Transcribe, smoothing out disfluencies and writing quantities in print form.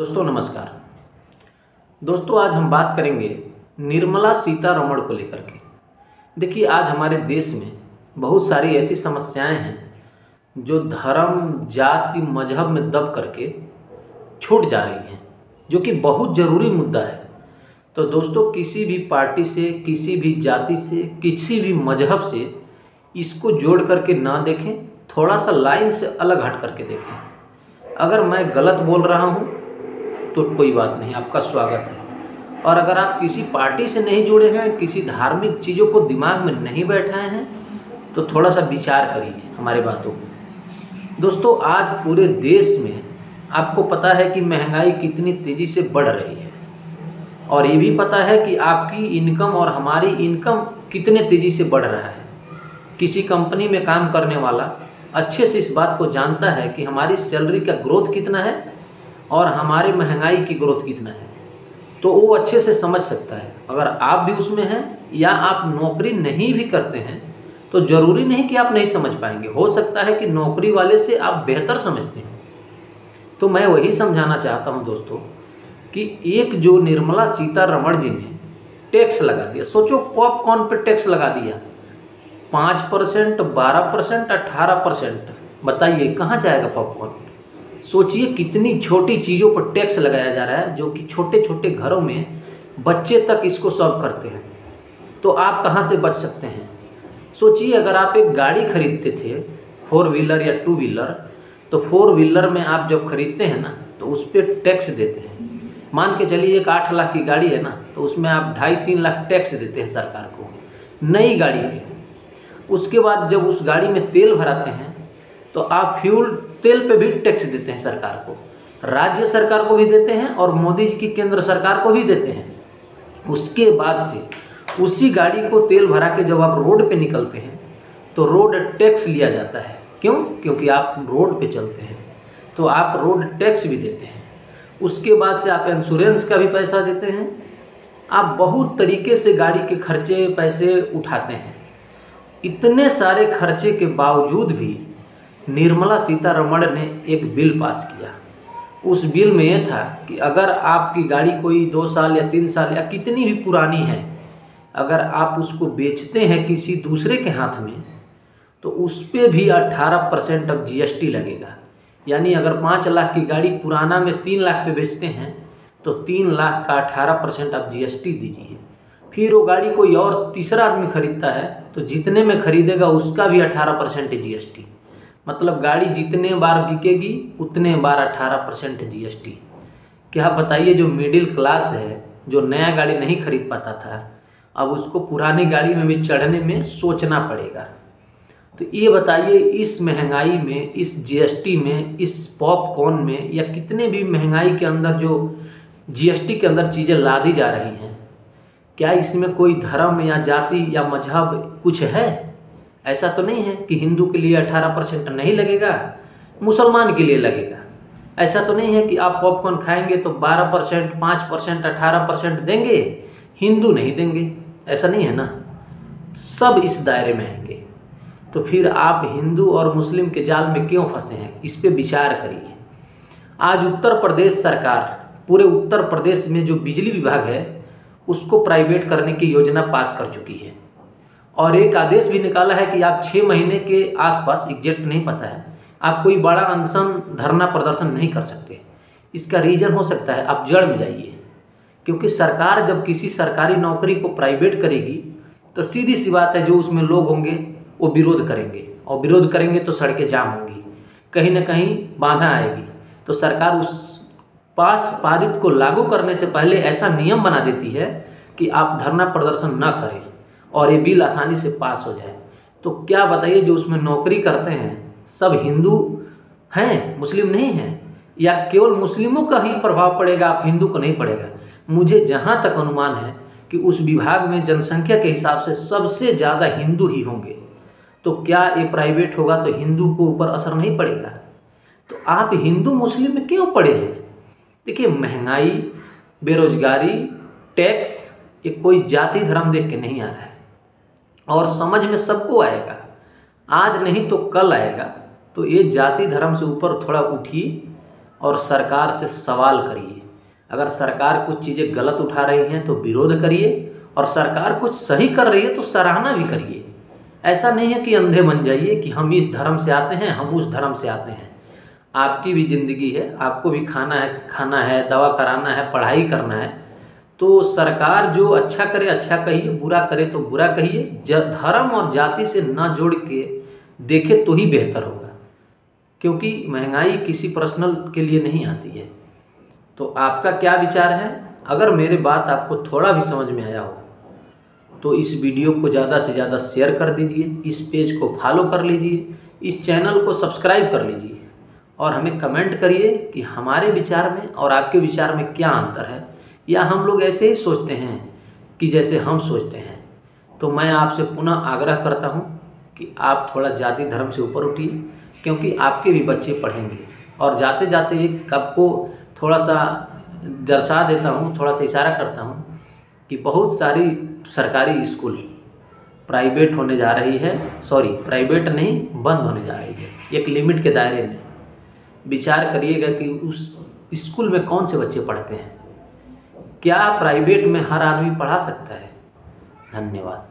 दोस्तों नमस्कार। दोस्तों आज हम बात करेंगे निर्मला सीतारमण को लेकर के। देखिए आज हमारे देश में बहुत सारी ऐसी समस्याएं हैं जो धर्म जाति मजहब में दब करके छूट जा रही हैं, जो कि बहुत ज़रूरी मुद्दा है। तो दोस्तों किसी भी पार्टी से, किसी भी जाति से, किसी भी मजहब से इसको जोड़ करके ना देखें, थोड़ा सा लाइन से अलग हट करके देखें। अगर मैं गलत बोल रहा हूँ तो कोई बात नहीं, आपका स्वागत है। और अगर आप किसी पार्टी से नहीं जुड़े हैं, किसी धार्मिक चीज़ों को दिमाग में नहीं बैठाए हैं, तो थोड़ा सा विचार करिए हमारी बातों को। दोस्तों आज पूरे देश में आपको पता है कि महंगाई कितनी तेज़ी से बढ़ रही है, और ये भी पता है कि आपकी इनकम और हमारी इनकम कितने तेज़ी से बढ़ रहा है। किसी कंपनी में काम करने वाला अच्छे से इस बात को जानता है कि हमारी सैलरी का ग्रोथ कितना है और हमारे महंगाई की ग्रोथ कितना है, तो वो अच्छे से समझ सकता है। अगर आप भी उसमें हैं या आप नौकरी नहीं भी करते हैं तो ज़रूरी नहीं कि आप नहीं समझ पाएंगे, हो सकता है कि नौकरी वाले से आप बेहतर समझते हैं। तो मैं वही समझाना चाहता हूं दोस्तों कि एक जो निर्मला सीतारमण जी ने टैक्स लगा दिया, सोचो पॉपकॉर्न पे टैक्स लगा दिया 5%, 12%, 18%। बताइए कहाँ जाएगा पॉपकॉर्न। सोचिए कितनी छोटी चीज़ों पर टैक्स लगाया जा रहा है, जो कि छोटे छोटे घरों में बच्चे तक इसको सर्व करते हैं। तो आप कहाँ से बच सकते हैं। सोचिए अगर आप एक गाड़ी खरीदते थे 4 व्हीलर या 2 व्हीलर, तो 4 व्हीलर में आप जब खरीदते हैं ना तो उस पर टैक्स देते हैं। मान के चलिए एक 8 लाख की गाड़ी है ना, तो उसमें आप 2.5-3 लाख टैक्स देते हैं सरकार को, नई गाड़ी पे। उसके बाद जब उस गाड़ी में तेल भराते हैं तो आप फ्यूल तेल पे भी टैक्स देते हैं सरकार को, राज्य सरकार को भी देते हैं और मोदी जी की केंद्र सरकार को भी देते हैं। उसके बाद से उसी गाड़ी को तेल भरा के जब आप रोड पे निकलते हैं तो रोड टैक्स लिया जाता है। क्यों? क्योंकि आप रोड पे चलते हैं तो आप रोड टैक्स भी देते हैं। उसके बाद से आप इंश्योरेंस का भी पैसा देते हैं। आप बहुत तरीके से गाड़ी के खर्चे पैसे उठाते हैं। इतने सारे खर्चे के बावजूद भी निर्मला सीतारमण ने एक बिल पास किया। उस बिल में यह था कि अगर आपकी गाड़ी कोई 2 साल या 3 साल या कितनी भी पुरानी है, अगर आप उसको बेचते हैं किसी दूसरे के हाथ में, तो उस पर भी 18% अब GST लगेगा। यानी अगर 5 लाख की गाड़ी पुराना में 3 लाख पे बेचते हैं तो 3 लाख का 18% आप GST दीजिए। फिर वो गाड़ी कोई और तीसरा आदमी खरीदता है तो जितने में खरीदेगा उसका भी 18% GST। मतलब गाड़ी जितने बार बिकेगी उतने बार 18% GST। क्या बताइए, जो मिडिल क्लास है, जो नया गाड़ी नहीं खरीद पाता था, अब उसको पुरानी गाड़ी में भी चढ़ने में सोचना पड़ेगा। तो ये बताइए इस महंगाई में, इस GST में, इस पॉपकॉर्न में, या कितने भी महंगाई के अंदर जो GST के अंदर चीज़ें लादी जा रही हैं, क्या इसमें कोई धर्म या जाति या मजहब कुछ है? ऐसा तो नहीं है कि हिंदू के लिए 18% नहीं लगेगा, मुसलमान के लिए लगेगा। ऐसा तो नहीं है कि आप पॉपकॉर्न खाएंगे तो 12%, 5%, 18% देंगे, हिंदू नहीं देंगे। ऐसा नहीं है ना, सब इस दायरे में आएंगे। तो फिर आप हिंदू और मुस्लिम के जाल में क्यों फंसे हैं, इस पे विचार करिए। आज उत्तर प्रदेश सरकार, पूरे उत्तर प्रदेश में जो बिजली विभाग है उसको प्राइवेट करने की योजना पास कर चुकी है, और एक आदेश भी निकाला है कि आप 6 महीने के आसपास, एग्जैक्ट नहीं पता है, आप कोई बड़ा अनशन धरना प्रदर्शन नहीं कर सकते। इसका रीज़न हो सकता है आप जड़ में जाइए, क्योंकि सरकार जब किसी सरकारी नौकरी को प्राइवेट करेगी तो सीधी सी बात है जो उसमें लोग होंगे वो विरोध करेंगे, और विरोध करेंगे तो सड़कें जाम होंगी, कहीं ना कहीं बाधा आएगी। तो सरकार उस पारित को लागू करने से पहले ऐसा नियम बना देती है कि आप धरना प्रदर्शन ना करें और ये बिल आसानी से पास हो जाए। तो क्या बताइए, जो उसमें नौकरी करते हैं सब हिंदू हैं, मुस्लिम नहीं हैं, या केवल मुस्लिमों का ही प्रभाव पड़ेगा, आप हिंदू को नहीं पड़ेगा? मुझे जहाँ तक अनुमान है कि उस विभाग में जनसंख्या के हिसाब से सबसे ज़्यादा हिंदू ही होंगे। तो क्या ये प्राइवेट होगा तो हिंदू को ऊपर असर नहीं पड़ेगा? तो आप हिंदू मुस्लिम में क्यों पड़े हैं? देखिए महंगाई, बेरोजगारी, टैक्स, ये कोई जाति धर्म देख के नहीं आ रहा है, और समझ में सबको आएगा, आज नहीं तो कल आएगा। तो ये जाति धर्म से ऊपर थोड़ा उठिए और सरकार से सवाल करिए। अगर सरकार कुछ चीज़ें गलत उठा रही हैं तो विरोध करिए, और सरकार कुछ सही कर रही है तो सराहना भी करिए। ऐसा नहीं है कि अंधे बन जाइए कि हम इस धर्म से आते हैं, हम उस धर्म से आते हैं। आपकी भी ज़िंदगी है, आपको भी खाना है, दवा कराना है, पढ़ाई करना है। तो सरकार जो अच्छा करे अच्छा कहिए, बुरा करे तो बुरा कहिए। धर्म और जाति से ना जोड़ के देखे तो ही बेहतर होगा, क्योंकि महंगाई किसी पर्सनल के लिए नहीं आती है। तो आपका क्या विचार है? अगर मेरी बात आपको थोड़ा भी समझ में आया हो तो इस वीडियो को ज़्यादा से ज़्यादा शेयर कर दीजिए, इस पेज को फॉलो कर लीजिए, इस चैनल को सब्सक्राइब कर लीजिए, और हमें कमेंट करिए कि हमारे विचार में और आपके विचार में क्या अंतर है, या हम लोग ऐसे ही सोचते हैं कि जैसे हम सोचते हैं। तो मैं आपसे पुनः आग्रह करता हूं कि आप थोड़ा जाति धर्म से ऊपर उठिए, क्योंकि आपके भी बच्चे पढ़ेंगे। और जाते जाते एक आपको थोड़ा सा दर्शा देता हूं, थोड़ा सा इशारा करता हूं कि बहुत सारी सरकारी स्कूल प्राइवेट होने जा रही है, प्राइवेट नहीं, बंद होने जा रही है एक लिमिट के दायरे में। विचार करिएगा कि उस स्कूल में कौन से बच्चे पढ़ते हैं। क्या प्राइवेट में हर आदमी पढ़ा सकता है? धन्यवाद।